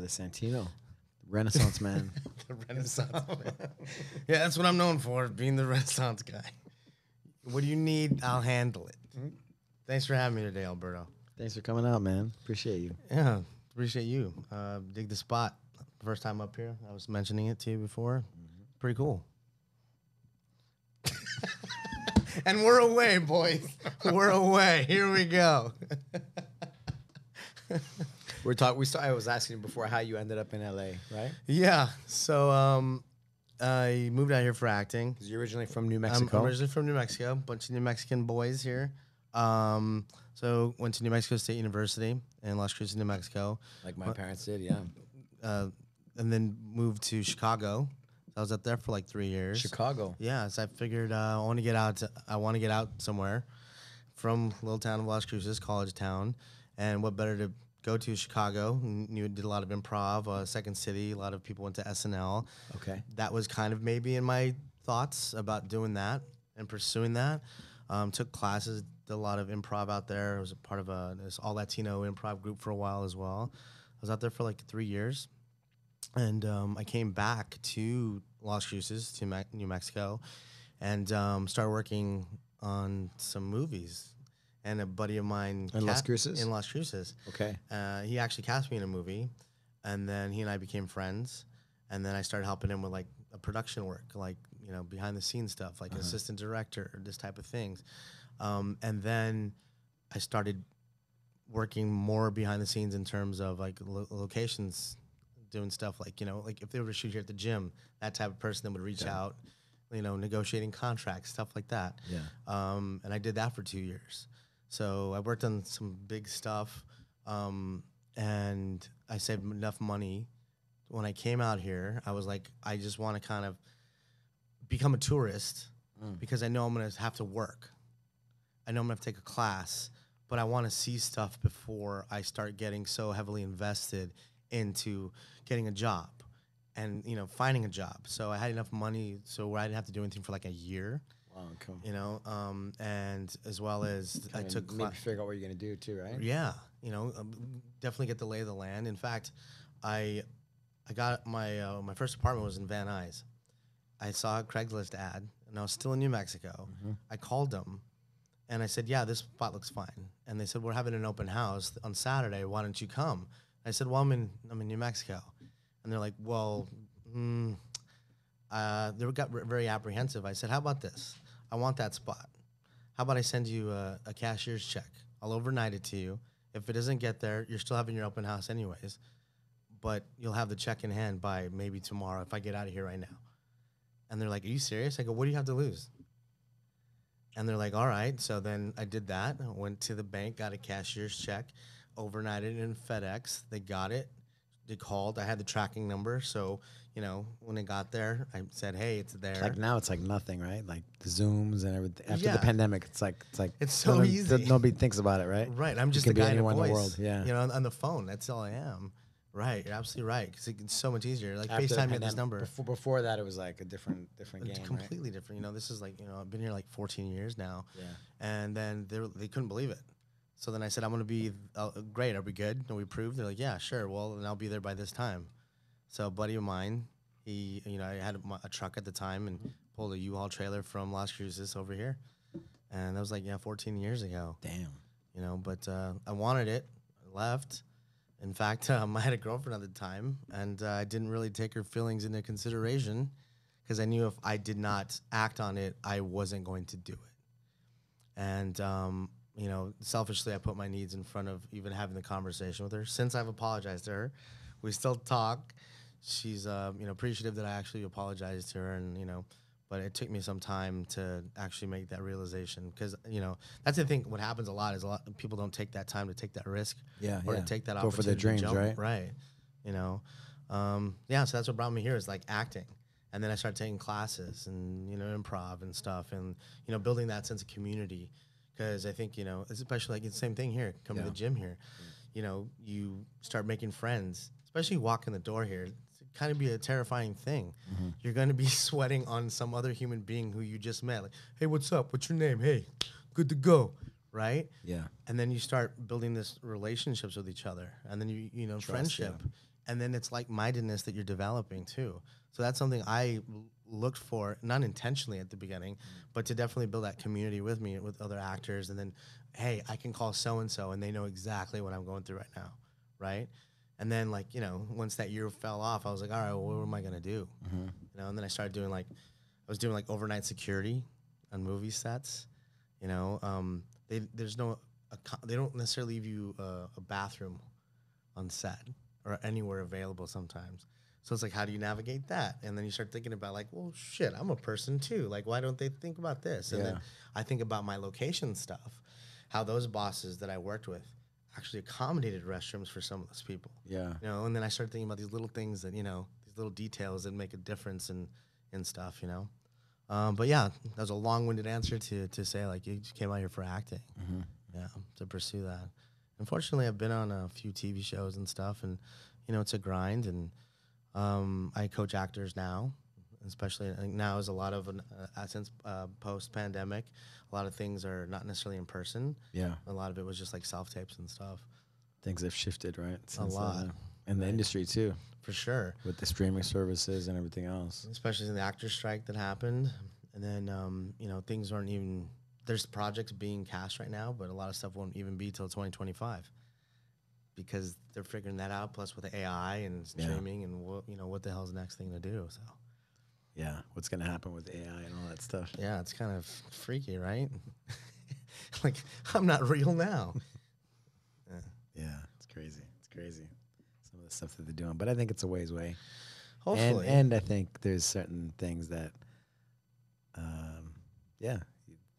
the Santino, Renaissance man. The Renaissance man. Yeah, that's what I'm known for, being the Renaissance guy. What do you need? I'll handle it. Thanks for having me today, Alberto. Thanks for coming out, man. Appreciate you. Yeah, appreciate you. Dig the spot. First time up here. I was mentioning it to you before. Pretty cool. And we're away, boys. We're away. Here we go. I was asking you before how you ended up in LA, right? Yeah. So I moved out here for acting. Because you're originally from New Mexico. I'm originally from New Mexico. Bunch of New Mexican boys here. So went to New Mexico State University in Las Cruces, New Mexico. Like my parents did, yeah. And then moved to Chicago. I was up there for like 3 years. Chicago. Yeah, so I figured I want to get out somewhere from little town of Las Cruces, college town, and what better to go to Chicago? Did a lot of improv, Second City. A lot of people went to SNL. Okay. That was kind of maybe in my thoughts about doing that and pursuing that. Took classes, did a lot of improv out there. I was a part of this all Latino improv group for a while as well. I was out there for like 3 years. And I came back to Las Cruces, to New Mexico, and started working on some movies. And a buddy of mine... In Las Cruces? In Las Cruces. Okay. He actually cast me in a movie, and then he and I became friends. And then I started helping him with, like, a production work, like, you know, behind-the-scenes stuff, like assistant director, this type of things. And then I started working more behind the scenes in terms of, like, locations, doing stuff like, you know, like if they were to shoot here at the gym, that type of person that would reach out, you know, negotiating contracts, stuff like that. Yeah. And I did that for 2 years. So I worked on some big stuff, and I saved enough money. When I came out here, I was like, I just want to kind of become a tourist because I know I'm going to have to work. I know I'm going to have to take a class, but I want to see stuff before I start getting so heavily invested into getting a job and, you know, finding a job. So I had enough money so I didn't have to do anything for like a year. Wow, cool. You know, and as well as I took maybe figure out what you're going to do too, right? Yeah, you know, definitely get the lay of the land. In fact, I got my my first apartment was in Van Nuys. I saw a Craigslist ad, and I was still in New Mexico. I called them, and I said, "Yeah, this spot looks fine." And they said, "We're having an open house on Saturday. Why don't you come?" I said, "Well, I'm in New Mexico," and they're like, "Well," they got very apprehensive. I said, "How about this? I want that spot. How about I send you a cashier's check? I'll overnight it to you. If it doesn't get there, you're still having your open house anyways, but you'll have the check in hand by maybe tomorrow if I get out of here right now." And they're like, "Are you serious?" I go, "What do you have to lose?" And they're like, "All right." So then I did that. I went to the bank, got a cashier's check, overnighted it in FedEx. They got it. They called. I had the tracking number. So, you know, when it got there, I said, "Hey, it's there." Like now it's like nothing, right? Like the Zooms and everything. After Yeah. the pandemic, it's like It's so easy. Nobody thinks about it, right? Right. I'm just You a can be guy in a anywhere in the voice. world, yeah. You know, on the phone. That's all I am. Right. You're absolutely right. Because it's so much easier. Like After the FaceTime me at this pandemic, number. Before that, it was like a different It's game, completely different. You know, this is like, you know, I've been here like 14 years now. Yeah. And then they couldn't believe it. So then I said, "I'm going to be great. Are we good? Are we approved?" They're like, "Yeah, sure. Well, then I'll be there by this time." So a buddy of mine, he, you know, I had a truck at the time and pulled a U-Haul trailer from Las Cruces over here. And that was like, 14 years ago. Damn. You know, but I wanted it. I left. In fact, I had a girlfriend at the time, and I didn't really take her feelings into consideration because I knew if I did not act on it, I wasn't going to do it. And, you know, selfishly, I put my needs in front of even having the conversation with her. Since I've apologized to her, we still talk. She's, you know, appreciative that I actually apologized to her, and, you know, but it took me some time to actually make that realization because, you know, that's the thing. What happens a lot is a lot of people don't take that time to take that risk, or to take that opportunity. Go for their dreams, to jump, right? Right. You know, yeah. So that's what brought me here is like acting, and then I started taking classes and, you know, improv and stuff, and, you know, building that sense of community. Because I think, you know, especially like it's the same thing here. Come to the gym here, you know, you start making friends, especially walking the door here. It's kind of be a terrifying thing. You're going to be sweating on some other human being who you just met. Like, "Hey, what's up? What's your name? Hey, good to go." Right? Yeah. And then you start building this relationships with each other, and then you know, Trust, friendship. yeah. and then it's like-mindedness that you're developing too. So that's something I looked for, not intentionally at the beginning, but to definitely build that community with me, with other actors. And then, hey, I can call so-and-so and they know exactly what I'm going through right now, right? And then, like, you know, once that year fell off, I was like, all right, well, what am I going to do? You know, and then I started doing, like, I was doing, like, overnight security on movie sets. You know, there's no, they don't necessarily leave you a bathroom on set or anywhere available sometimes. So it's like, how do you navigate that? And then you start thinking about, like, well, shit, I'm a person too. Like, why don't they think about this? And then I think about my location stuff, how those bosses that I worked with actually accommodated restrooms for some of those people. Yeah. You know, and then I started thinking about these little things that, you know, these little details that make a difference in stuff, you know. But yeah, that was a long-winded answer to say, like, you just came out here for acting. Yeah, to pursue that. Unfortunately, I've been on a few TV shows and stuff, and, you know, it's a grind, and I coach actors now, especially. I think now is a lot of, since post-pandemic, a lot of things are not necessarily in person. Yeah. A lot of it was just like self-tapes and stuff. Things have shifted, right? Since a lot. And the industry, too. For sure. With the streaming services and everything else. Especially in the actor strike that happened. And then, you know, things aren't even, there's projects being cast right now, but a lot of stuff won't even be till 2025. Because they're figuring that out, plus with AI and streaming and what the hell's the next thing to do. So, yeah, what's gonna happen with AI and all that stuff? Yeah, it's kind of freaky, right? Like, I'm not real now. Yeah, it's crazy. It's crazy. Some of the stuff that they're doing, but I think it's a ways away. Hopefully, and I think there's certain things that,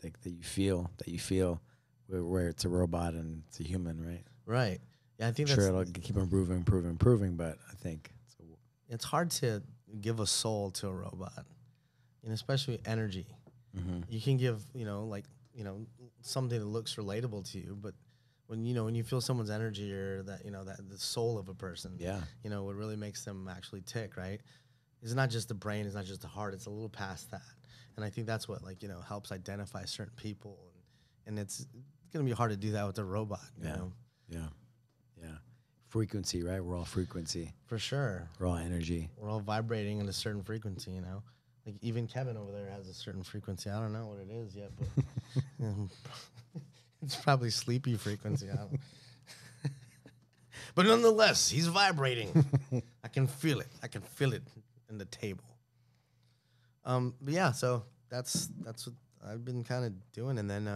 think that you feel where it's a robot and it's a human, right? Right. Yeah, I think it'll keep improving, but I think it's hard to give a soul to a robot, and especially energy. You can give, something that looks relatable to you, but when you feel someone's energy or that the soul of a person, what really makes them actually tick, right? It's not just the brain, it's not just the heart, it's a little past that, and I think that's what helps identify certain people, and it's gonna be hard to do that with a robot. You know? Yeah. Frequency, right? We're all frequency. For sure. We're all energy. We're all vibrating at a certain frequency, you know? Like, even Kevin over there has a certain frequency. I don't know what it is yet, but it's probably sleepy frequency. I don't but nonetheless, he's vibrating. I can feel it. I can feel it in the table. But yeah, so that's what I've been kind of doing. And then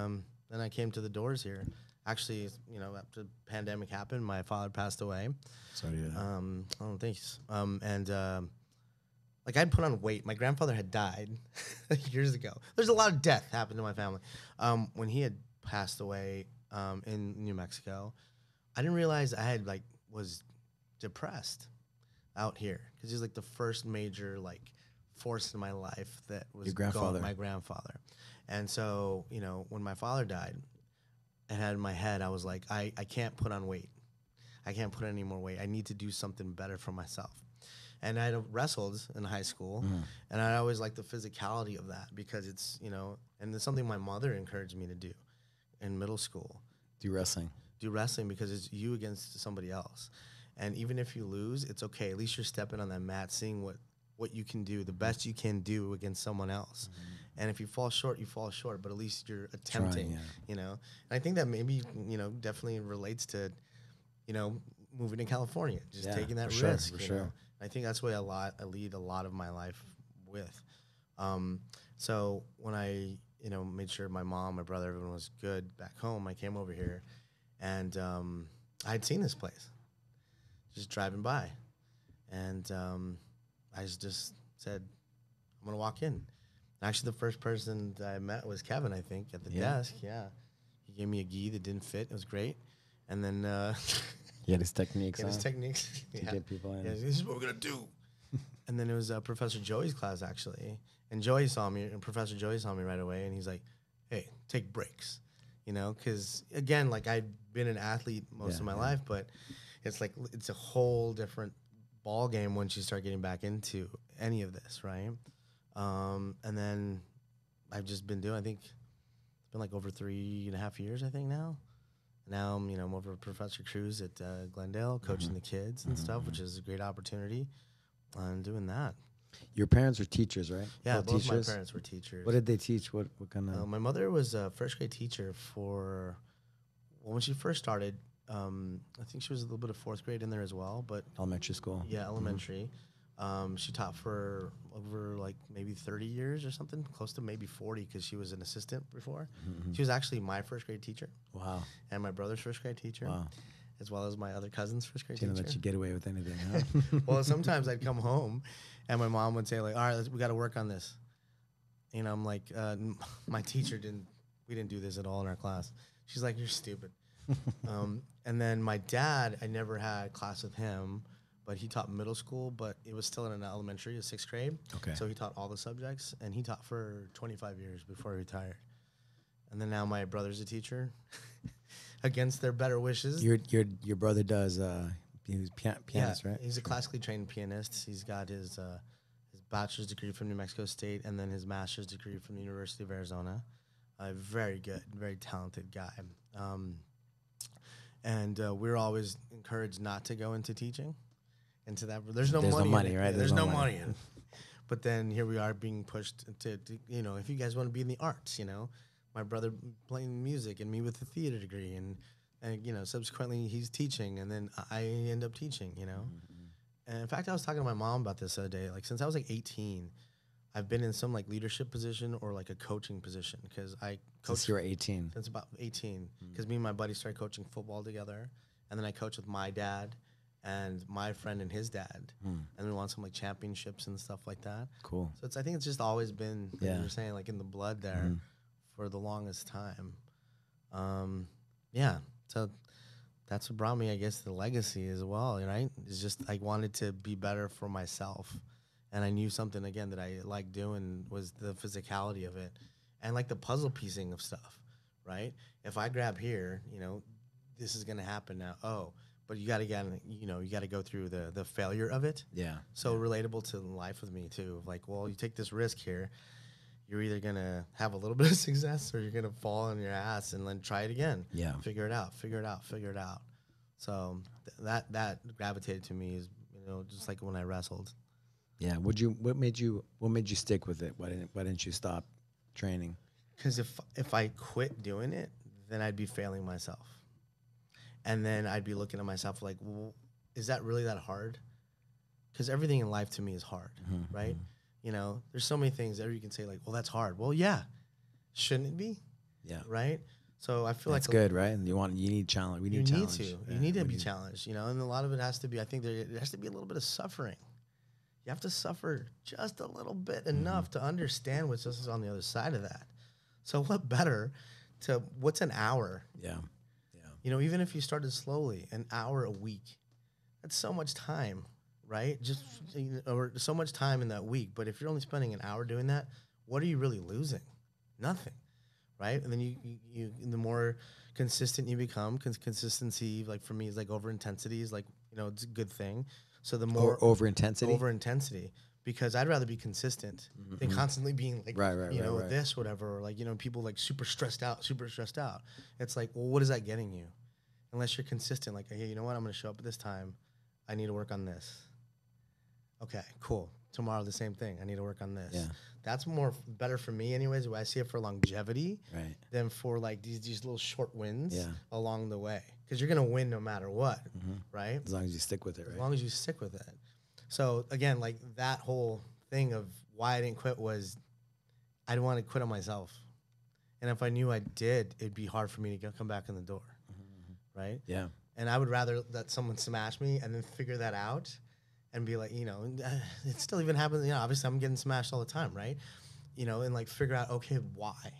I came to the doors here. Actually, after the pandemic happened, my father passed away. Sorry to hear that. Oh, thanks. I'd put on weight. My grandfather had died years ago. There's a lot of death happened to my family. When he had passed away in New Mexico, I didn't realize I had was depressed out here because he's the first major force in my life that was your grandfather. My grandfather. And so when my father died, I had in my head, I was like, I can't put on weight. I can't put any more weight. I need to do something better for myself. And I wrestled in high school, and I always liked the physicality of that because it's, and it's something my mother encouraged me to do in middle school. Do wrestling because it's you against somebody else. And even if you lose, it's okay. At least you're stepping on that mat, seeing what you can do, the best you can do against someone else. And if you fall short, you fall short, but at least you're attempting, And I think that maybe, definitely relates to, moving to California, just taking that risk. For sure. I think that's what I lead a lot of my life with. So when I, made sure my mom, my brother, everyone was good back home, I came over here and I had seen this place just driving by. And I just said, I'm going to walk in. Actually, the first person that I met was Kevin, I think, at the desk. Yeah. He gave me a gi that didn't fit. It was great. And then... he had his techniques. To get people in. Yeah, this is what we're going to do. And then it was Professor Joey's class, actually. And Professor Joey saw me right away, and he's like, hey, take breaks. Because, again, I'd been an athlete most of my life, but it's it's a whole different ball game once you start getting back into any of this, right? And then I've just been doing, I think it's been over 3.5 years, I think now. Now I'm over at Professor Cruz at Glendale, coaching the kids and stuff, which is a great opportunity. I'm doing that. Your parents are teachers, right? Yeah, both teachers? my parents were teachers. What did they teach? What kind of? My mother was a first grade teacher when she first started. I think she was a little bit of fourth grade in there as well, but Elementary school. yeah, elementary. She taught for over like maybe 30 years or something, close to maybe 40, because she was an assistant before. She was actually my first grade teacher. Wow. And my brother's first grade teacher. Wow. As well as my other cousin's first grade She didn't teacher. let you get away with anything, huh? Well, sometimes I'd come home and my mom would say, like, all right, we got to work on this. I'm like, my teacher we didn't do this at all in our class. She's like, you're stupid. And then my dad, I never had class with him, but he taught middle school, but it was still in an elementary, a sixth grade. Okay. So he taught all the subjects, and he taught for 25 years before he retired. And then now my brother's a teacher, against their better wishes. Your brother does he was pianist, right? He's a classically trained pianist. He's got his bachelor's degree from New Mexico State and then his master's degree from the University of Arizona. Very good, very talented guy. And we're always encouraged not to go into teaching. Into that, there's no money, right? There's no money in it. But then here we are being pushed to if you guys want to be in the arts, my brother playing music and me with a theater degree, and subsequently he's teaching, and then I end up teaching, And in fact, I was talking to my mom about this the other day. Like, since I was like 18, I've been in some like leadership position or like a coaching position, because I coached Since you were 18. Since about 18, because me and my buddy started coaching football together, and then I coached with my dad and my friend and his dad, and we won some like championships and stuff like that. Cool. So I think it's just always been, like Yeah. you were saying, like in the blood there for the longest time. Yeah. So that's what brought me, I guess, the legacy as well, right? It's just I wanted to be better for myself. And I knew something, again, that I liked doing was the physicality of it and like the puzzle piecing of stuff, right? If I grab here, this is going to happen now. Oh, but you got to get, you got to go through the failure of it. Yeah. So relatable to life with me too. Like, well, you take this risk here, you're either going to have a little bit of success or you're going to fall on your ass and then try it again. Yeah. Figure it out. So that gravitated to me is, just like when I wrestled. Yeah. What made you stick with it? Why didn't you stop training? Because if I quit doing it, then I'd be failing myself. And then I'd be looking at myself like, well, is that really that hard? Because everything in life to me is hard, right? There's so many things that you can say like, well, that's hard. Well, yeah. Shouldn't it be? Yeah. Right? So I feel that's like good, right? And you need challenge. We need challenge. You need to be challenged, and a lot of it has to be, I think there has to be a little bit of suffering. You have to suffer just a little bit enough to understand what's just on the other side of that. So what better what's an hour? Yeah. Even if you started slowly, an hour a week, that's so much time, right? Just or so much time in that week. But if you're only spending an hour doing that, what are you really losing? Nothing, right? And then you the more consistent you become, consistency, like for me, is like over intensity is like, it's a good thing. So the more over intensity, because I'd rather be consistent than constantly being like, right. this, whatever, or like, people like super stressed out. It's like, well, what is that getting you? Unless you're consistent, like, hey, you know what? I'm going to show up at this time. I need to work on this. Okay, cool. Tomorrow, the same thing. I need to work on this. Yeah. That's better for me anyways, where I see it for longevity than for like these little short wins along the way. Because you're going to win no matter what, right? As long as you stick with it, right? As long as you stick with it. So again, like that whole thing of why I didn't quit was I didn't want to quit on myself. And if I knew I did, it'd be hard for me to come back in the door, right? Yeah. And I would rather let someone smash me and then figure that out and be like, it still even happens. Obviously I'm getting smashed all the time, right? And like figure out, okay, why?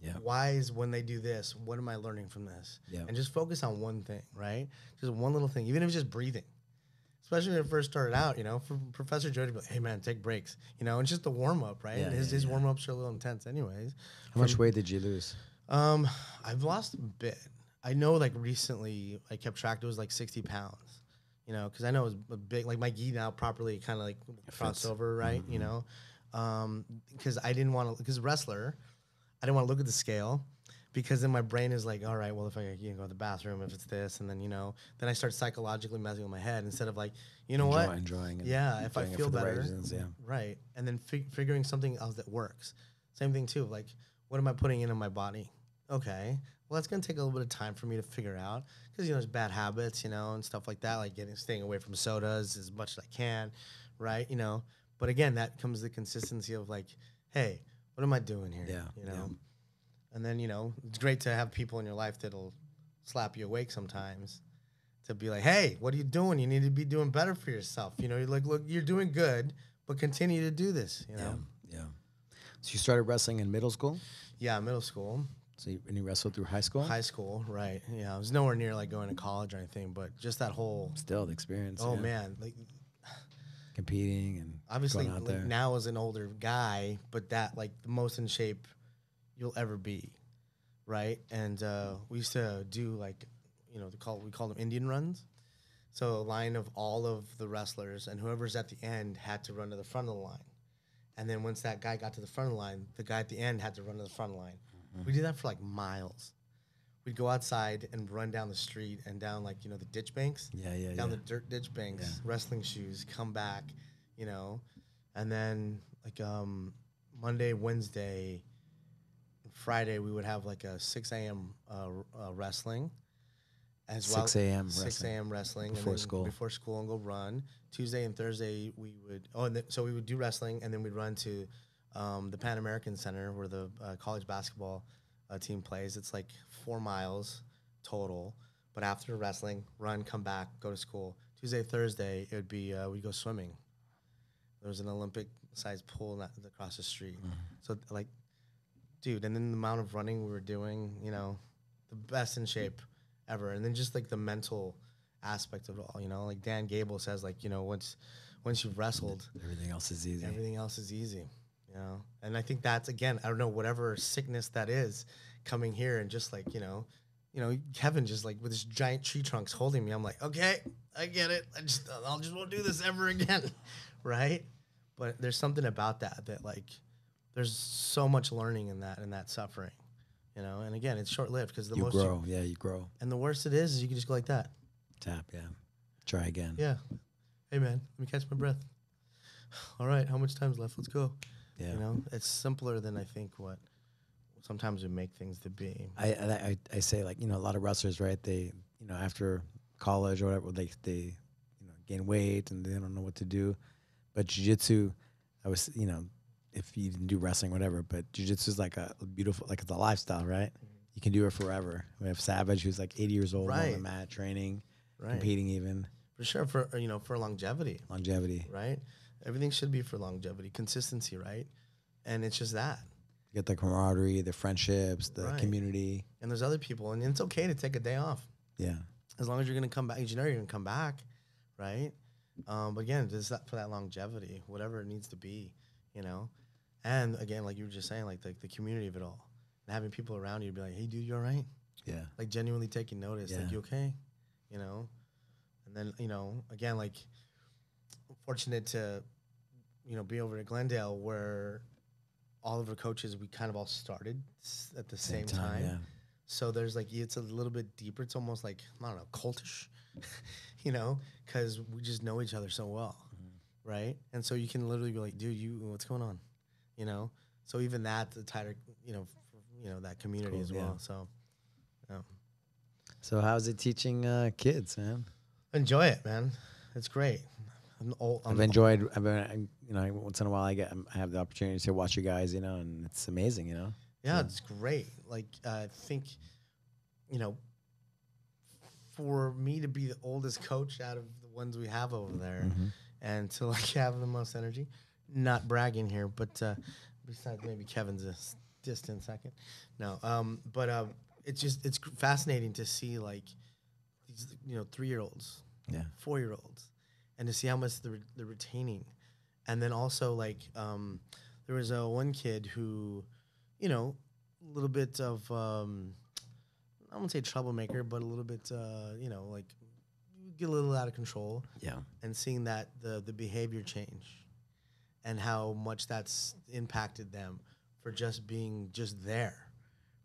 Yeah. Why is when they do this, what am I learning from this? Yeah. And just focus on one thing, right? Just one little thing, even if it's just breathing. Especially when it first started out, for Professor Joe to be like, hey man, take breaks, and just the warm up, right? Yeah, his warm ups are a little intense anyways. How much weight did you lose? I've lost a bit. I know like recently I kept track, it was like 60 pounds, because I know it was a big, like my gi now properly kind of like crossed over, right? Because I didn't want to, because wrestler, I didn't want to look at the scale, because then my brain is like, all right, well, if I go to the bathroom, if it's this, and then then I start psychologically messing with my head instead of like, enjoying it. yeah, if I Doing it feel for the right better, reasons, yeah. right, and then figuring something else that works. Same thing too, like what am I putting into my body? Okay, well, that's gonna take a little bit of time for me to figure out because there's bad habits, and stuff like that, like staying away from sodas as much as I can, right? But again, that comes the consistency of like, hey, what am I doing here? Yeah, And then it's great to have people in your life that'll slap you awake sometimes, to be like, hey, what are you doing? You need to be doing better for yourself. You're like, look, you're doing good, but continue to do this. Yeah. So you started wrestling in middle school? Yeah, middle school. So you wrestled through high school? High school, right. Yeah, I was nowhere near like going to college or anything, but just that whole... Still the experience. Oh, man. Like, competing and obviously going out there. Now as an older guy, but that like the most in shape you'll ever be, right? And we used to do like, we call them Indian runs. So a line of all of the wrestlers, and whoever's at the end had to run to the front of the line. And then once that guy got to the front of the line, the guy at the end had to run to the front of the line. Mm-hmm. We did that for like miles. We'd go outside and run down the street and down like, the ditch banks. Down the dirt ditch banks, wrestling shoes, come back, and then like Monday, Wednesday, Friday, we would have like a 6 a.m. Wrestling. As 6 well, a.m. 6 a.m. wrestling before school. Before school and go run. Tuesday and Thursday we would so we would do wrestling and then we'd run to the Pan American Center where the college basketball team plays. It's like 4 miles total. But after wrestling, run, come back, go to school. Tuesday, Thursday, it would be we'd go swimming. There was an Olympic-sized pool across the street. Mm-hmm. So like, dude, and then the amount of running we were doing, the best in shape ever. And then just like the mental aspect of it all, like Dan Gable says, like, once you've wrestled, everything else is easy. Everything else is easy, And I think that's, again, I don't know, whatever sickness that is coming here and just like, Kevin just like with his giant tree trunks holding me. I'm like, okay, I get it. I just won't do this ever again. Right. But there's something about that like, there's so much learning in that suffering, and again, it's short lived because you grow. You grow. And the worst it is you can just go like that. Tap. Yeah. Try again. Yeah. Hey man, let me catch my breath. All right. How much time's left? Let's go. Yeah. It's simpler than I think what sometimes we make things to be. I say like, a lot of wrestlers, right? They, after college or whatever, they gain weight and they don't know what to do. But jiu-jitsu, if you didn't do wrestling, whatever, but jiu-jitsu is like a beautiful, like it's a lifestyle, right? Mm-hmm. You can do it forever. We have Savage, who's like 80 years old on the mat, training, competing even. For sure, for longevity. Longevity. Right? Everything should be for longevity, consistency, right? And it's just that. You get the camaraderie, the friendships, the community. And there's other people, and it's okay to take a day off. Yeah. As long as you're going to come back, you're going to come back, right? But again, just that for that longevity, whatever it needs to be, And again, like you were just saying, like the community of it all. And having people around you be like, hey, dude, you all right? Yeah. Like genuinely taking notice. Like, you okay? And then, again, like fortunate to, be over at Glendale where all of the coaches, we kind of all started at the same time. Yeah. So there's like, it's a little bit deeper. It's almost like, I don't know, cultish, because we just know each other so well. Mm-hmm. Right. And so you can literally be like, dude, what's going on? So even that, the tighter, that community as well. So, So how's it teaching kids, man? Enjoy it, man. It's great. I've enjoyed, once in a while I have the opportunity to watch you guys, and it's amazing, Yeah, it's great. Like, I think, for me to be the oldest coach out of the ones we have over there, mm-hmm. and to like have the most energy, not bragging here, but besides maybe Kevin's a distant second. No, but it's fascinating to see like these 3-year-olds, 4-year-olds, and to see how much they're retaining, and then also like there was one kid who, a little bit of I won't say troublemaker, but a little bit like get a little out of control. Yeah, and seeing that the behavior change, and how much that's impacted them for just being just there,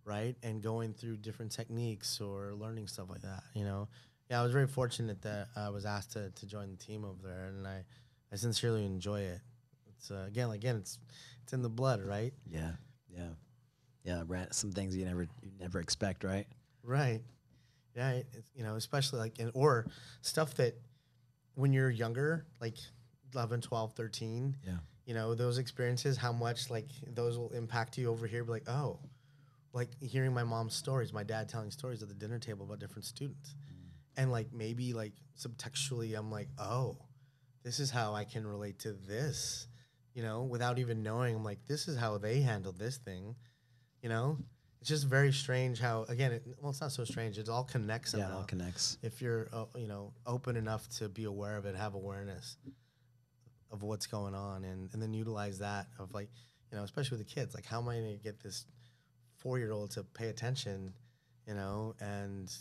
right? And going through different techniques or learning stuff like that, you know? Yeah, I was very fortunate that I was asked to join the team over there, and I sincerely enjoy it. It's again, it's in the blood, right? Yeah, yeah, yeah. Some things you never expect, right? Right. Yeah, it's, you know, especially like or stuff that when you're younger, like 11, 12, 13, Yeah. you know, those experiences, how much like those will impact you over here. Be like, oh, like hearing my mom's stories, my dad telling stories at the dinner table about different students. And like maybe like subtextually, I'm like, oh, this is how I can relate to this, you know, without even knowing. I'm like, this is how they handled this thing, you know. It's just very strange how, again, it's not so strange. It all connects somehow. Yeah, it all connects. If you're, you know, open enough to be aware of it, have awareness of what's going on, and then utilize that of like, you know, especially with the kids, like how am I going to get this 4-year-old to pay attention, you know, and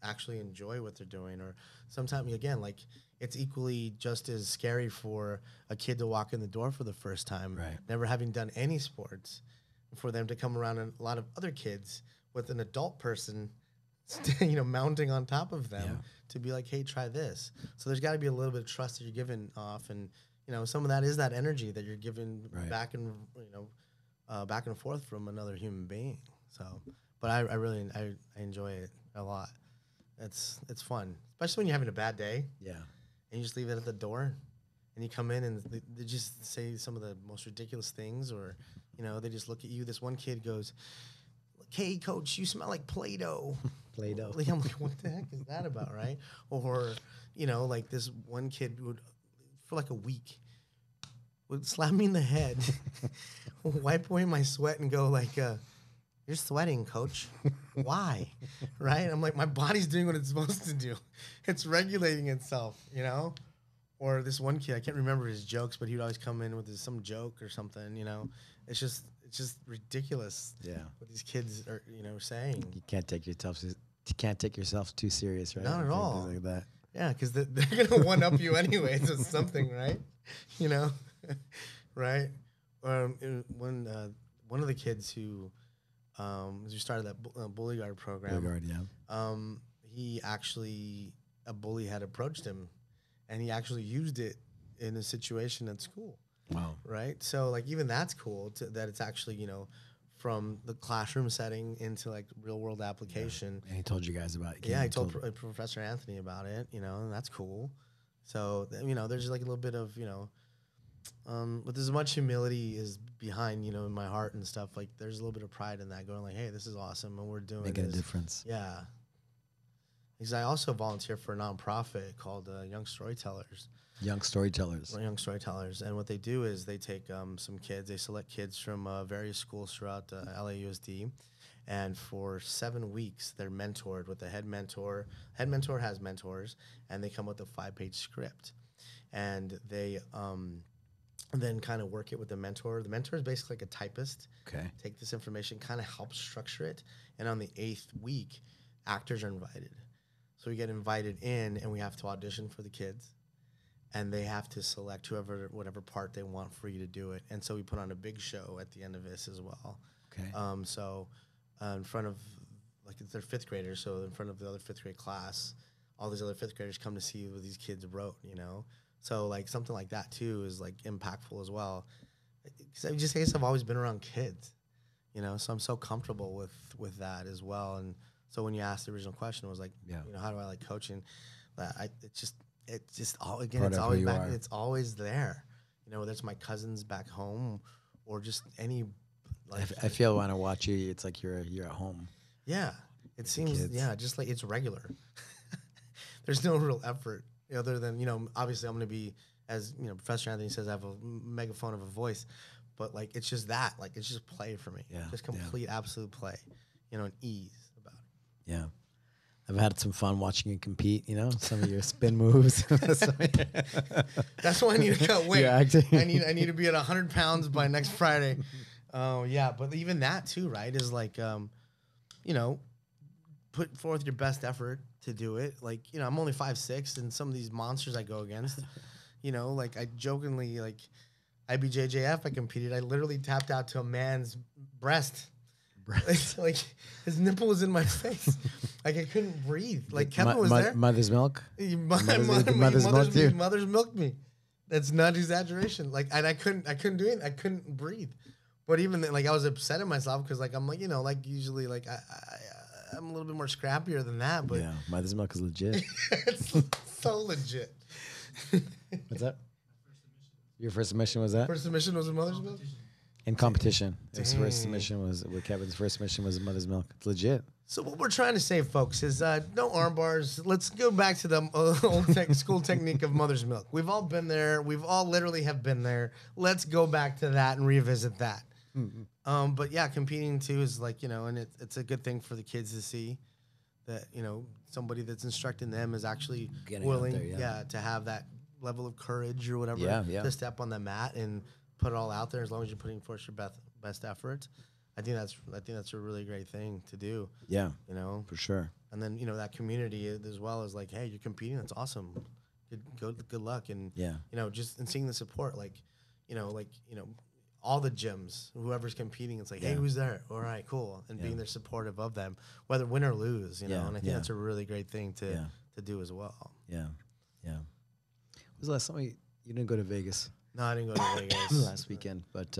actually enjoy what they're doing. Or sometimes, again, like it's equally just as scary for a kid to walk in the door for the first time, Right. never having done any sports, for them to come around and a lot of other kids with an adult person, you know, mounting on top of them to be like, hey, try this. So there's got to be a little bit of trust that you're giving off, and you know, some of that is that energy that you're giving back and back and forth from another human being. So, but I really enjoy it a lot. It's fun, especially when you're having a bad day. Yeah, and you just leave it at the door, and you come in and they just say some of the most ridiculous things, or you know, they just look at you. This one kid goes, "Hey, coach, you smell like Play-Doh." Play-Doh. I'm like, what the heck is that about, right? Or, you know, like this one kid would, for like a week, would slap me in the head, wipe away my sweat, and go like, "You're sweating, coach." Why? Right? I'm like, my body's doing what it's supposed to do. It's regulating itself, you know? Or this one kid, I can't remember his jokes, but he would always come in with some joke or something, you know? It's just ridiculous. Yeah. What these kids are, you know, saying. You can't take yourself too serious, right? Not at all. Like that. Yeah, because they're gonna one up you anyway. So it's something, right? You know, right? One of the kids who started that bully guard program. Bully guard, yeah. A bully had approached him, and he actually used it in a situation at school. Wow. Right? So, like, even that's cool that it's actually, you know, from the classroom setting into, like, real-world application. Yeah. And he told you guys about it. Yeah, he told Professor Anthony about it, you know, and that's cool. So, you know, there's, like, a little bit of, you know, with as much humility is behind, you know, in my heart and stuff, like, there's a little bit of pride in that, going, like, hey, this is awesome, and we're doing Making this. a difference. Yeah. Because I also volunteer for a nonprofit called Young Storytellers. Young Storytellers. Young Storytellers. And what they do is they take some kids, they select kids from various schools throughout LAUSD, and for 7 weeks, they're mentored with a head mentor. Head mentor has mentors, and they come with a 5-page script. And they then kind of work it with the mentor. The mentor is basically like a typist. Okay. Take this information, kind of help structure it. And on the 8th week, actors are invited. So we get invited in, and we have to audition for the kids. And they have to select whatever part they want for you to do it. And so we put on a big show at the end of this as well. Okay. So in front of, like, they're 5th graders, so in front of the other 5th grade class, all these other 5th graders come to see what these kids wrote, you know? So, like, something like that, too, is, like, impactful as well. Because I just guess I've always been around kids, you know? So I'm so comfortable with that as well. And so when you asked the original question, it was like, you know, how do I like coaching? It's just all, again, it's always back, it's always there, you know, whether it's my cousins back home or just any, like, I feel when I watch you, it's like you're at home. Yeah, it seems, yeah, just like it's regular. There's no real effort other than, you know, obviously I'm going to be, as, you know, Professor Anthony says, I have a megaphone of a voice, but, like, it's just that, like, it's just play for me. Yeah, just complete, absolute play, you know, and ease about it. Yeah. I've had some fun watching you compete, you know, some of your spin moves. That's why I need to cut weight. I need to be at 100 pounds by next Friday. Yeah, but even that too, right, is like, you know, put forth your best effort to do it. Like, you know, I'm only 5'6", and some of these monsters I go against, you know, like, I jokingly, like, IBJJF I competed, I literally tapped out to a man's breast. like his nipple was in my face. Like I couldn't breathe. Like Kevin was there. Mother's milk. Mother's milked me. That's not exaggeration. Like, and I couldn't do it. I couldn't breathe. But even then, like I was upset at myself because like I'm like, you know, like usually like I'm a little bit more scrappier than that. But yeah, mother's milk is legit. It's so legit. What's that? Your first submission was that? First submission was a mother's milk? In competition. His first submission was with Kevin's first submission was mother's milk. It's legit. So what we're trying to say, folks, is no arm bars. Let's go back to the old school technique of mother's milk. We've all been there. We've all literally have been there. Let's go back to that and revisit that. Mm-hmm. But yeah, competing too is like, you know, and it's a good thing for the kids to see that, you know, somebody that's instructing them is actually willing to have that level of courage or whatever to step on the mat and put it all out there as long as you're putting forth your best effort. I think that's a really great thing to do. Yeah. You know? For sure. And then, you know, that community as well is like, hey, you're competing, that's awesome. Good luck. And you know, just and seeing the support, like, you know, all the gyms, whoever's competing, it's like, hey, who's there? All right, cool. And being there supportive of them, whether win or lose, you know, and I think that's a really great thing to do as well. Yeah. Yeah. When was the last time you didn't go to Vegas? No, I didn't go to Vegas last weekend, but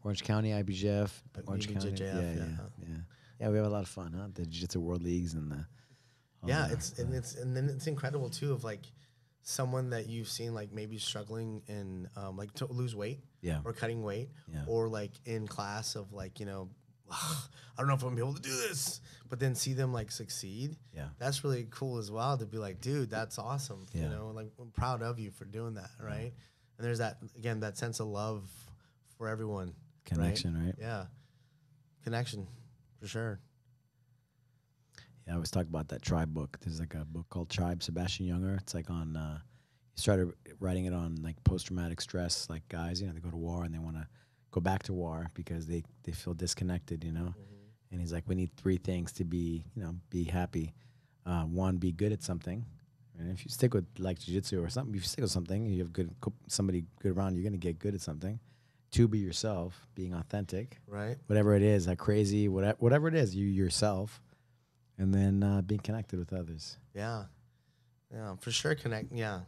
Orange County, IBJF, Orange County, yeah. We have a lot of fun, huh? The Jiu-Jitsu World Leagues and the it's incredible too of like someone that you've seen like maybe struggling in like to lose weight, or cutting weight, or like in class of like, you know, I don't know if I'm gonna be able to do this, but then see them like succeed. Yeah, that's really cool as well to be like, dude, that's awesome. You know, like I'm proud of you for doing that, right? And there's that again, that sense of love for everyone. Connection, right? Yeah. Connection, for sure. Yeah, I always talk about that Tribe book. There's like a book called Tribe, Sebastian Junger. It's like on, he started writing it on like post-traumatic stress, like guys, you know, they go to war and they want to go back to war because they feel disconnected, you know? Mm-hmm. And he's like, we need 3 things to be, you know, be happy. 1, be good at something. And if you stick with like jiu-jitsu or something, if you stick with something, you have somebody good around, you're going to get good at something. 2, be yourself, being authentic. Right. Whatever it is, like crazy, whatever it is, you yourself. And then being connected with others. Yeah. Yeah, for sure connect. Yeah.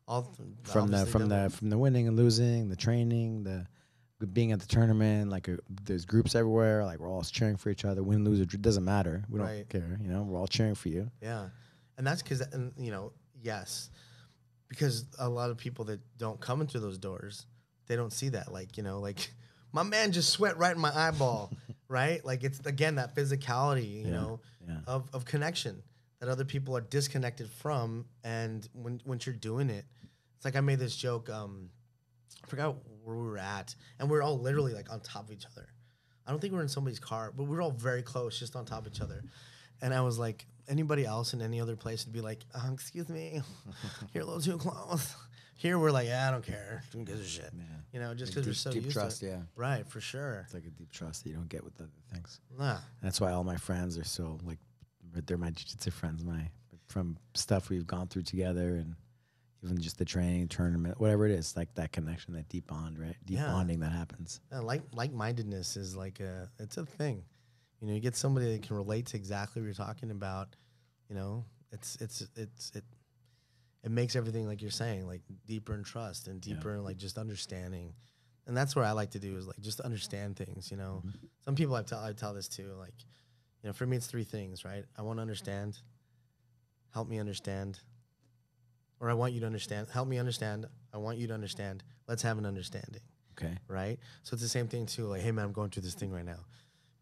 All from the winning and losing, the training, the being at the tournament, like there's groups everywhere, like we're all cheering for each other. Win, lose, it doesn't matter. We don't care, you know. We're all cheering for you. Yeah. And that's because, you know, yes, because a lot of people that don't come into those doors, they don't see that. Like, you know, like my man just sweat right in my eyeball, right? Like it's, again, that physicality, you know, of connection that other people are disconnected from. And when you're doing it, it's like I made this joke. I forgot where we were at. And we were all literally like on top of each other. I don't think we were in somebody's car, but we were all very close, just on top of each other. And I was like, anybody else in any other place would be like, excuse me, you're a little too close. Here we're like, I don't care. Who gives a shit? Yeah. You know, just because we're so deep used trust, to it. Right, for sure. It's like a deep trust that you don't get with other things. Nah. That's why all my friends are so like, they're my jiu-jitsu friends, from stuff we've gone through together, and even just the training, tournament, whatever it is, like that connection, that deep bond, right? Deep bonding that happens. Yeah, like-mindedness is like it's a thing. You know, you get somebody that can relate to exactly what you're talking about. You know, it makes everything, like you're saying, like deeper in trust and deeper in like just understanding. And that's what I like to do, is like just understand things, you know. Mm-hmm. Some people I tell this to, like, you know, for me it's 3 things, right? I want to understand, help me understand, or I want you to understand, help me understand, I want you to understand, let's have an understanding. Okay. Right? So it's the same thing too, like, hey man, I'm going through this thing right now.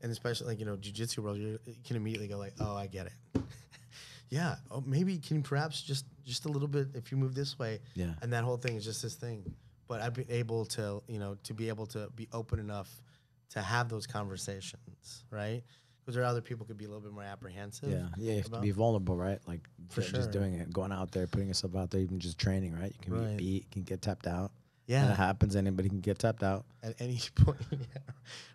And especially like, you know, jiu-jitsu world, you can immediately go like, oh, I get it. Yeah. Oh, maybe can you perhaps just a little bit, if you move this way. Yeah. And that whole thing is just this thing. But I've been able to, you know, to be able to be open enough to have those conversations, right? Because there are other people could be a little bit more apprehensive. Yeah. Yeah. You have to be vulnerable, right? Like for sure. Just doing it, going out there, putting yourself out there, even just training, right? You can be beat, you can get tapped out. Yeah. And it happens. Anybody can get tapped out at any point. Yeah.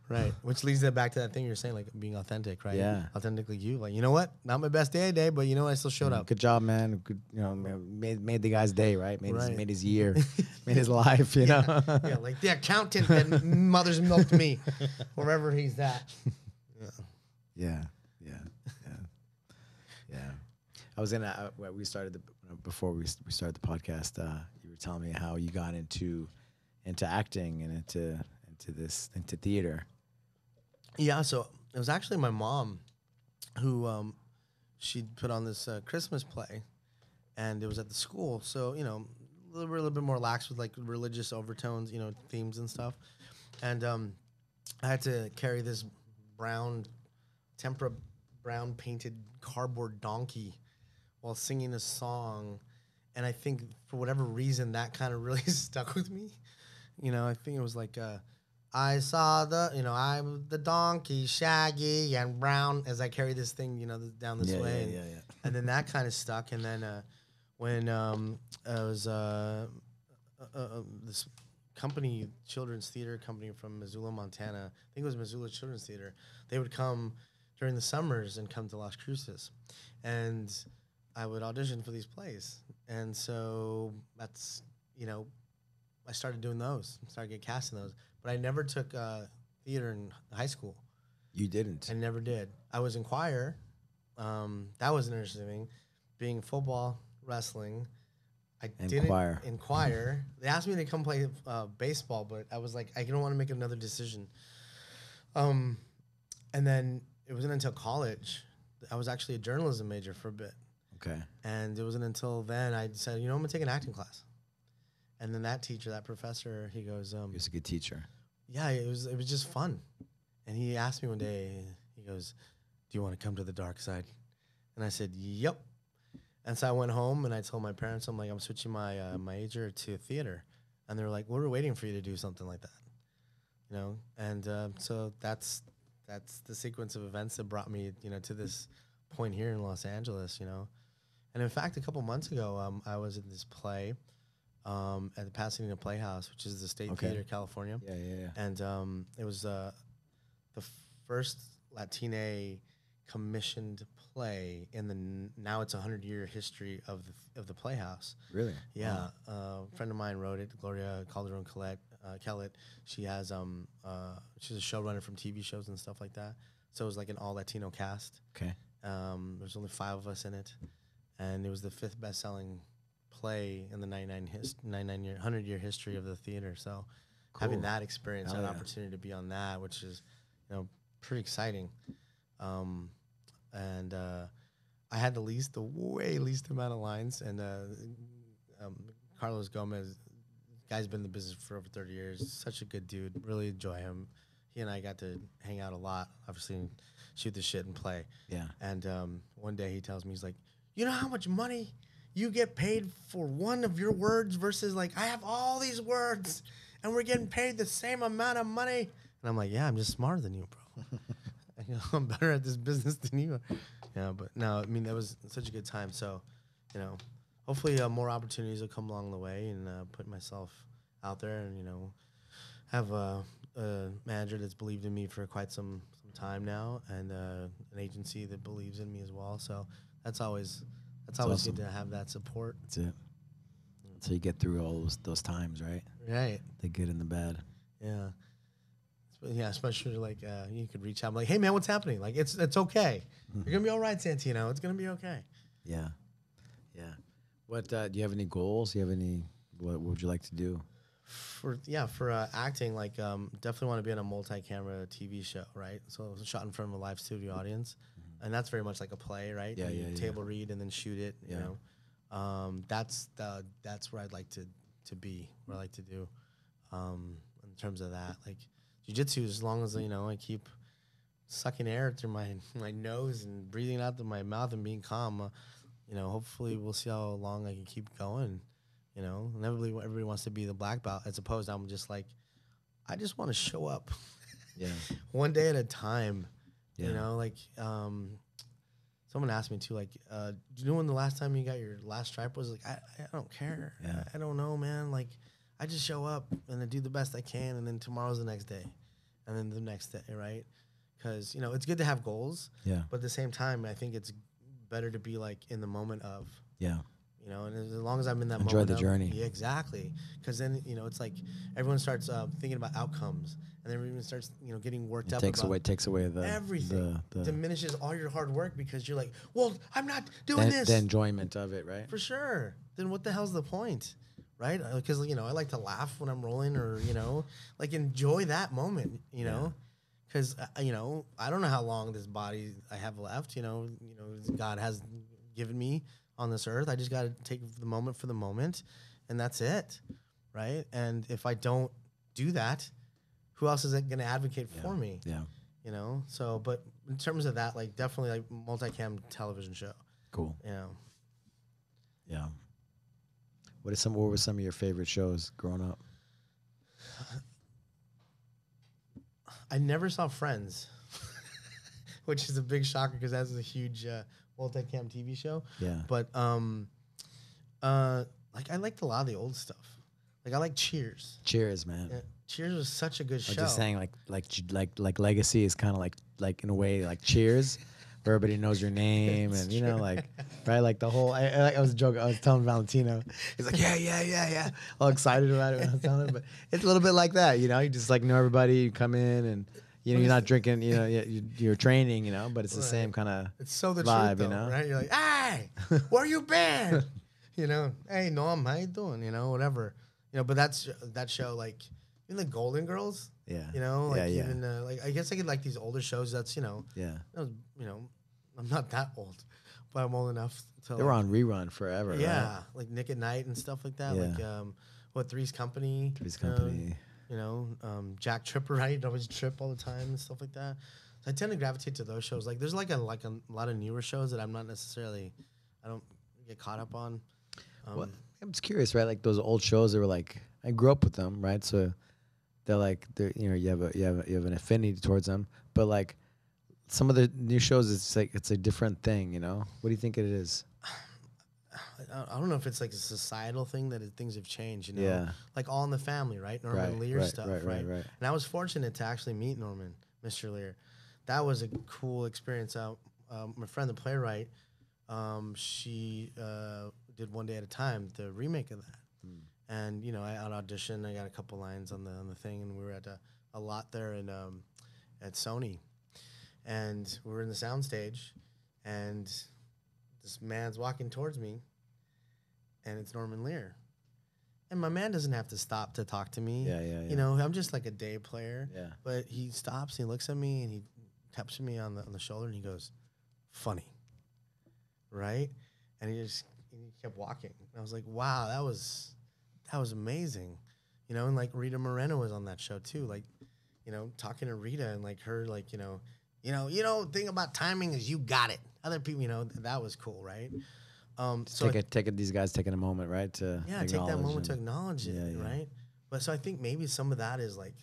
Right. Which leads that back to that thing you're saying, like being authentic, right? Yeah. Authentically you. Like, you know what? Not my best day today, but you know what? I still showed up. Good job, man. Good, you know, made the guy's day, right? Made his year, made his life, you know? Yeah, like the accountant that mother's milked me, wherever he's at. Yeah, yeah, yeah, yeah. I was in we started before we started the podcast. You were telling me how you got into acting and into theater. Yeah, so it was actually my mom who she'd put on this Christmas play, and it was at the school. So a little bit more lax with like religious overtones, themes and stuff. And I had to carry this brown tempera brown painted cardboard donkey while singing a song. And I think for whatever reason that kind of really stuck with me. I think it was like I saw I'm the donkey, shaggy and brown, as I carry this thing, down this way. Yeah. And then that kind of stuck. And then when it was this company, children's theater company from Missoula, Montana, I think it was Missoula Children's Theater, they would come during the summers and come to Las Cruces. And I would audition for these plays. And so that's, I started doing those, started getting cast in those. But I never took theater in high school. You didn't? I never did. I was in choir. That was an interesting thing. Being football, wrestling. I didn't in choir. They asked me to come play baseball, but I was like, I don't want to make another decision. And then it wasn't until college. I was actually a journalism major for a bit. Okay. And it wasn't until then I decided, I'm going to take an acting class. And then that teacher, that professor, he goes, he was a good teacher. Yeah, it was just fun. And he asked me one day, he goes, do you want to come to the dark side? And I said, yep. And so I went home and I told my parents, I'm like, I'm switching my major to theater. And they were like, we're waiting for you to do something like that. And so that's the sequence of events that brought me, to this point here in Los Angeles, And in fact, a couple months ago, I was in this play at the Pasadena Playhouse, which is the State Theater, California. Yeah. And it was the first Latina commissioned play in the now it's 100-year history of the Playhouse. Really? Yeah. A friend of mine wrote it, Gloria Calderon Kellett. She has she's a showrunner from TV shows and stuff like that. So it was like an all Latino cast. Okay. There's only 5 of us in it, and it was the 5th best-selling play in the 100-year history of the theater. So having that experience, an opportunity to be on that, which is pretty exciting. And I had the way least amount of lines, and Carlos Gomez, guy's been in the business for over 30 years, such a good dude, really enjoy him. He and I got to hang out a lot, obviously shoot the shit and play. Yeah. And one day he tells me, he's like, you know how much money you get paid for one of your words versus like, I have all these words and we're getting paid the same amount of money. And I'm like, yeah, I'm just smarter than you, bro. I'm better at this business than you are. Yeah, but no, I mean, that was such a good time. So, hopefully more opportunities will come along the way, and put myself out there, and, have a manager that's believed in me for quite some time now, and an agency that believes in me as well. So that's always awesome. Good to have that support. That's it. So you get through all those times, right? Right. The good and the bad. Yeah. Yeah, especially like you could reach out, I'm like, hey man, what's happening? Like it's okay. You're gonna be all right, Santino. It's gonna be okay. Yeah. What do you have any goals? Do you have any? What would you like to do? For acting, like definitely want to be in a multi-camera TV show, right? So it was shot in front of a live studio audience, and that's very much like a play, right? Yeah, Table read and then shoot it. You know, that's where I'd like to be. What I like to do, in terms of that, like. Jiu-jitsu, as long as I keep sucking air through my nose and breathing out through my mouth and being calm, hopefully we'll see how long I can keep going. And everybody wants to be the black belt, as opposed to I'm just like, I just want to show up, one day at a time. Someone asked me too, like, do you know when the last time you got your last stripe was? Like, I don't care. I don't know, man. Like. I just show up and I do the best I can, and then tomorrow's the next day, and then the next day, right? Because it's good to have goals, but at the same time, I think it's better to be like in the moment of, You know, and as long as I'm in that Enjoy moment, the journey. Yeah, exactly. Because then, you know, it's like everyone starts thinking about outcomes, and then everyone starts, you know, getting worked up Takes about away the everything. the Diminishes all your hard work because you're like, well, I'm not doing this. the enjoyment of it, right? For sure. Then what the hell's the point, right? Because, you know, I like to laugh when I'm rolling, or, you know, like enjoy that moment, you know. Because, you know, I don't know how long this body I have left, you know, God has given me on this earth. I just got to take the moment for the moment, and that's it, right? And if I don't do that, who else is going to advocate for me? Yeah. You know? So, but in terms of that, like, definitely like multicam television show. Cool. You know? Yeah. What were some of your favorite shows growing up? I never saw Friends, which is a big shocker because that's a huge multicam TV show. Yeah. But like I liked a lot of the old stuff. Like I like Cheers. Cheers, man. Yeah, Cheers was such a good show. I'm just saying, like Legacy is kind of like in a way like Cheers, where everybody knows your name and you know like right like the whole. I was joking. I was telling Valentino, he's like yeah, all excited about it when I was telling him. But it's a little bit like that, you know. You just like know everybody. You come in and. You know, you're not drinking. You know, you're training. You know, but it's the same kind of. It's so the vibe, truth, though, you know? right? You're like, hey, where you been? You know, hey, Norm, how you doing? You know, whatever. You know, but that show, like, even the Golden Girls. Yeah. You know, like yeah. even like I guess I could like these older shows. That's Yeah. You know, I'm not that old, but I'm old enough to. They were on rerun forever. Yeah, right? like Nick at Night and stuff like that. Yeah. Like Three's Company. Three's Company. You know, Jack Tripper, right? I'd always trip all the time and stuff like that. So I tend to gravitate to those shows. Like, there's like a lot of newer shows that I'm not necessarily, I don't get caught up on. Well, I'm just curious, right? Like those old shows that were like, I grew up with them, right? So they're you know, you have an affinity towards them, but like some of the new shows, it's a different thing, you know. What do you think it is? I don't know if it's like a societal thing that things have changed, you know. Yeah. Like All in the Family, right? Norman Lear stuff, right? And I was fortunate to actually meet Norman, Mr. Lear. That was a cool experience. My friend, the playwright, she did One Day at a Time, the remake of that. And, you know, I auditioned. I got a couple lines on the thing, and we were at a lot there in at Sony. And we were in the soundstage, and this man's walking towards me, and it's Norman Lear. And my man doesn't have to stop to talk to me. Yeah. You know, I'm just like a day player. Yeah. But he stops, he looks at me, and he taps me on the shoulder, and he goes, "Funny." Right? And he kept walking. And I was like, wow, that was amazing. You know, and like Rita Moreno was on that show too. Like, you know, talking to Rita and like her, like, you know, the thing about timing is you got it. Other people, you know, that was cool, right? So These guys taking a moment, right? To take that moment to acknowledge it, right? But so I think maybe some of that is like,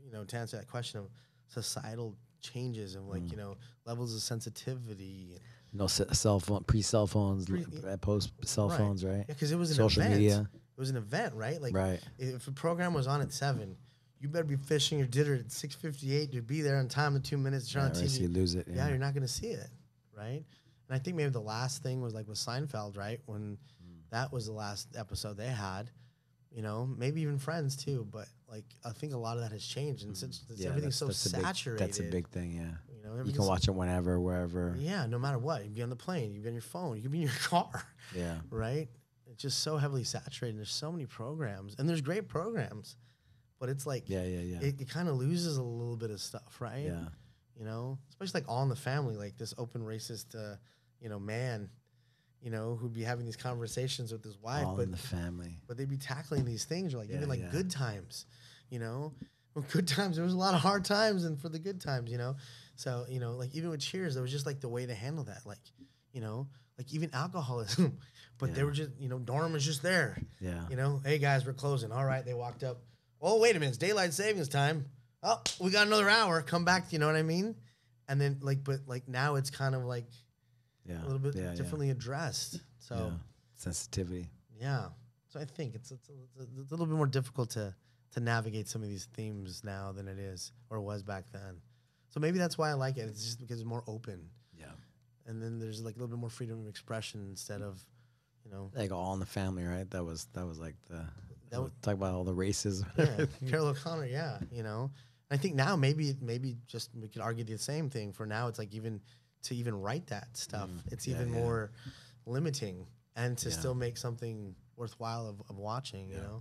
you know, to answer that question of societal changes and like, you know, levels of sensitivity. No cell phone, pre-cell phones, post-cell phones, right? Yeah, because it was an social event. media. It was an event, right? Like, right. If a program was on at 7, you better be fishing your dinner at 6:58 to be there on time in 2 minutes to turn on TV. So you lose it. Yeah, you're not going to see it, right? And I think maybe the last thing was like with Seinfeld, right? When that was the last episode they had, you know, maybe even Friends too. But like, I think a lot of that has changed, and since everything's so saturated, that's a big thing. Yeah, you know, you can watch it whenever, wherever. Yeah, no matter what. You can be on the plane, you can be on your phone, you can be in your car. Yeah, right. It's just so heavily saturated. There's so many programs, and there's great programs, but it's like it kind of loses a little bit of stuff, right? Yeah, you know, especially like All in the Family, like this open racist, you know, man, you know, who'd be having these conversations with his wife. All in the Family. But they'd be tackling these things, or like even like Good Times, you know. Well, Good Times, there was a lot of hard times, and for the good times, you know. So, you know, like even with Cheers, there was just like the way to handle that, like, you know, like even alcoholism. But they were just, you know, Norm was just there. Yeah. You know, hey guys, we're closing. All right, they walked up. Oh, wait a minute, it's daylight savings time. Oh, we got another hour. Come back. You know what I mean? And then like, but like now it's kind of like a little bit differently addressed. So sensitivity. Yeah. So I think it's a little bit more difficult to navigate some of these themes now than it is or was back then. So maybe that's why I like it. It's just because it's more open. Yeah. And then there's like a little bit more freedom of expression instead of, you Like All in the Family, right? That was like the talk about all the races. Yeah, Carol O'Connor, yeah, I think now maybe just we could argue the same thing. For now, it's like even to write that stuff, it's even more limiting, and to still make something worthwhile of watching, Yeah.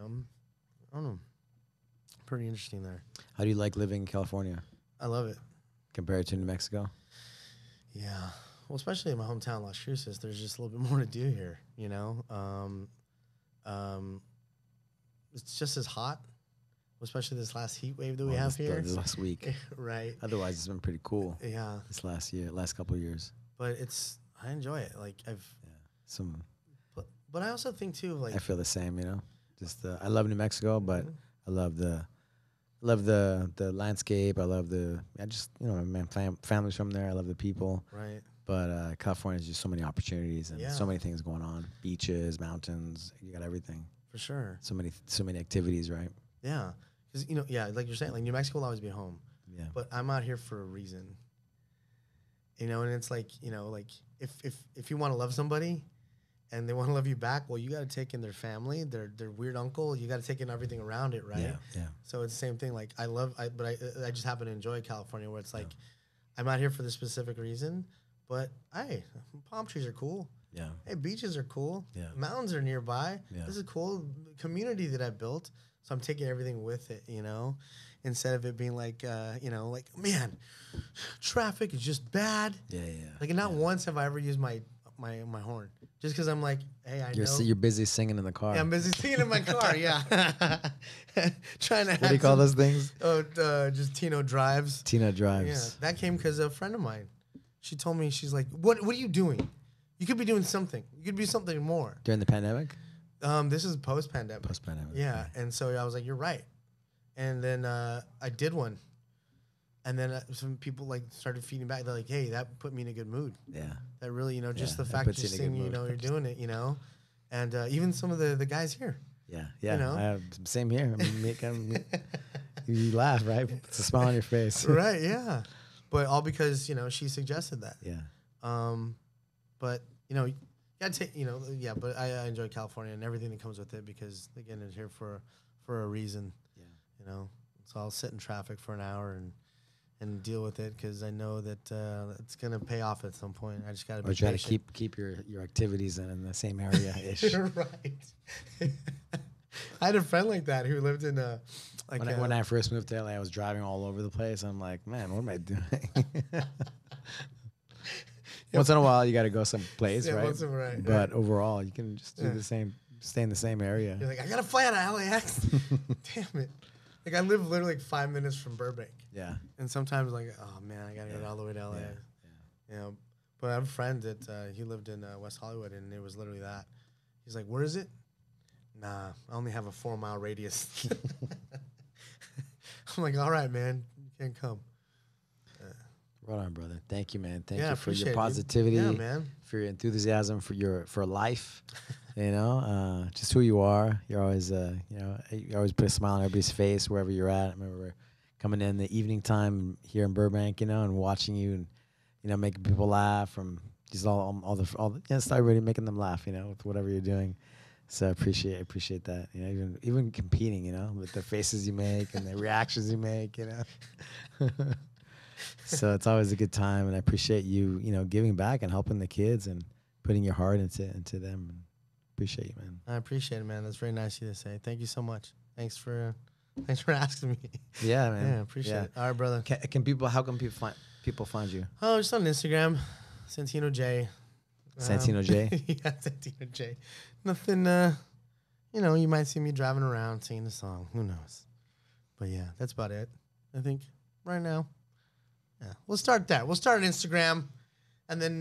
I don't know. Pretty interesting there. How do you like living in California I love it. compared to New Mexico? Yeah. Well, especially in my hometown, Las Cruces, there's just a little bit more to do here, It's just as hot, especially this last heat wave that we have here. This last week. Right. Otherwise, it's been pretty cool. Yeah. This last couple of years. But I enjoy it. Like Some. but I also think too, like I feel the same, Just I love New Mexico, but I love the landscape. I love my family's from there. I love the people. right. But California has just so many opportunities and Yeah. so many things going on. Beaches, mountains, you got everything. For sure. So many activities, right? Yeah. Because like you're saying, like New Mexico will always be home. Yeah. But I'm out here for a reason. And it's like, like if you want to love somebody and they want to love you back, well, you got to take in their family, their weird uncle. You got to take in everything around it, right? Yeah. So it's the same thing. Like I just happen to enjoy California, where it's like I'm out here for the specific reason. But hey, palm trees are cool. Yeah. Hey, beaches are cool. Yeah. Mountains are nearby. Yeah. This is cool community that I built. So I'm taking everything with it, instead of it being like, like, man, traffic is just bad. Yeah. Like, not once have I ever used my horn, just because I'm like, hey, I know. You're busy singing in the car. Yeah, I'm busy singing in my car. Yeah. Trying to. What do you call those things? Oh, just Tino drives. Tina drives. Yeah, that came because a friend of mine. She told me, she's like, what are you doing? You could be doing something. You could be something more. During the pandemic? This is post-pandemic. Post-pandemic. Yeah, and so I was like, you're right. And then I did one. And then some people started feeding back. They're like, hey, that put me in a good mood. Yeah. That really, just the that fact puts you're you in a good singing, mood. you're doing it, And even some of the guys here. Yeah. I have, same here. I mean, you laugh, right? It's a smile on your face. Right, yeah. But all because, she suggested that. Yeah. But, you gotta take, but I enjoy California and everything that comes with it because, again, it's here for a reason. Yeah. So I'll sit in traffic for an hour and deal with it because I know that it's going to pay off at some point. I just got to be try patient. to keep your activities in the same area-ish. Right. I had a friend like that who lived in when I first moved to LA, I was driving all over the place. I'm like, man, what am I doing? Once in a while, you got to go someplace, right? Right. But overall, you can just do the same, stay in the same area. You're like, I got to fly out of LAX. Damn it. Like, I live literally 5 minutes from Burbank. Yeah. And sometimes, oh, man, I got to get all the way to LA. Yeah. But I have a friend that he lived in West Hollywood, and it was literally that. He's like, where is it? Nah, I only have a 4-mile radius. I'm like, all right, man, you can't come. Right on, brother. Thank you, man. Thank Yeah, you for your appreciate it, positivity, dude. Yeah, man. for your enthusiasm, for life. Just who you are. You're always, you always put a smile on everybody's face wherever you're at. I remember coming in the evening time here in Burbank, and watching you, and making people laugh from just all the start really making them laugh, with whatever you're doing. So I appreciate that. Even competing, with the faces you make and the reactions you make, So it's always a good time, and I appreciate you, giving back and helping the kids and putting your heart into them. And appreciate you, man. I appreciate it, man. That's very nice of you to say. Thank you so much. Thanks for asking me. Yeah, man. Yeah, appreciate it. All right, brother. How can people find you? Oh, just on Instagram, Santino J. Santino J. Yeah, Santino J. Nothing. You might see me driving around singing the song. Who knows? But yeah, that's about it. I think right now. Yeah, we'll start that. We'll start on Instagram, and then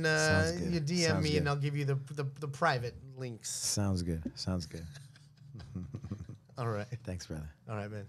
you DM me, and I'll give you the private links. Sounds good. All right. Thanks, brother. All right, man.